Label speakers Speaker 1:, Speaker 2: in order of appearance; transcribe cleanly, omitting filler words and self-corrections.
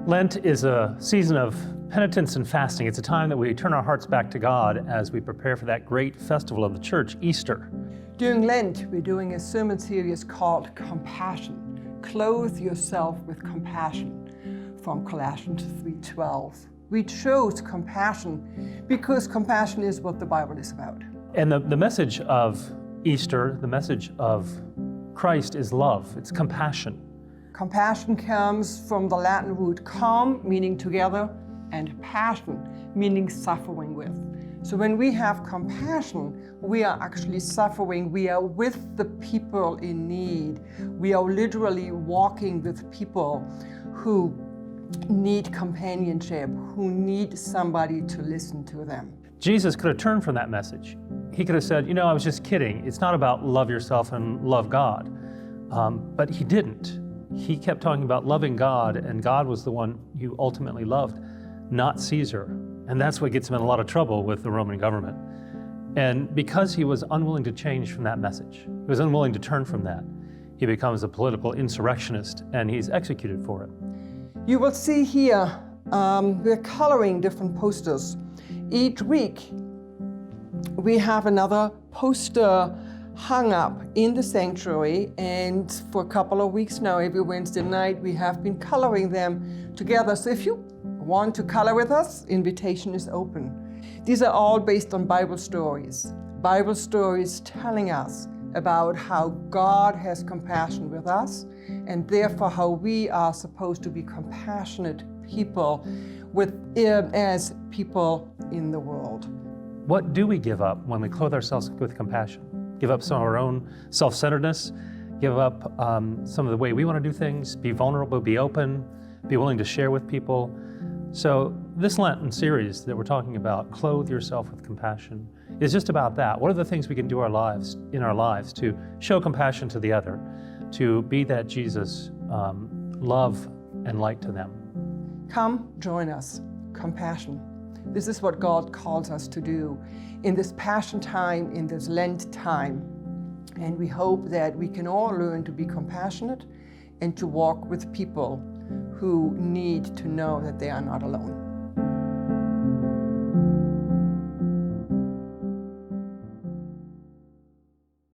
Speaker 1: Lent is a season of penitence and fasting. It's a time that we turn our hearts back to God as we prepare for that great festival of the church, Easter.
Speaker 2: During Lent, we're doing a sermon series called Compassion. Clothe yourself with compassion, from Colossians 3:12. We chose compassion because compassion is what the Bible is about.
Speaker 1: And the message of Easter, the message of Christ is love. It's compassion.
Speaker 2: Compassion comes from the Latin root com, meaning together, and passion, meaning suffering with. So when we have compassion, we are actually suffering. We are with the people in need. We are literally walking with people who need companionship, who need somebody to listen to them.
Speaker 1: Jesus could have turned from that message. He could have said, I was just kidding. It's not about love yourself and love God. But he didn't. He kept talking about loving God, and God was the one you ultimately loved, not Caesar. And that's what gets him in a lot of trouble with the Roman government. And because he was unwilling to change from that message, he was unwilling to turn from that, he becomes a political insurrectionist, and he's executed for it.
Speaker 2: You will see here, we're coloring different posters. Each week, we have another poster hung up in the sanctuary, and for a couple of weeks now, every Wednesday night, we have been coloring them together. So if you want to color with us, invitation is open. These are all based on Bible stories telling us about how God has compassion with us, and therefore how we are supposed to be compassionate people as people in the world.
Speaker 1: What do we give up when we clothe ourselves with compassion? Give up some of our own self-centeredness, give up some of the way we want to do things, be vulnerable, be open, be willing to share with people. So this Lenten series that we're talking about, Clothe Yourself with Compassion, is just about that. What are the things we can do in our lives to show compassion to the other, to be that Jesus love and light to them?
Speaker 2: Come, join us. Compassion. This is what God calls us to do in this Passion time, in this Lent time. And we hope that we can all learn to be compassionate and to walk with people who need to know that they are not alone.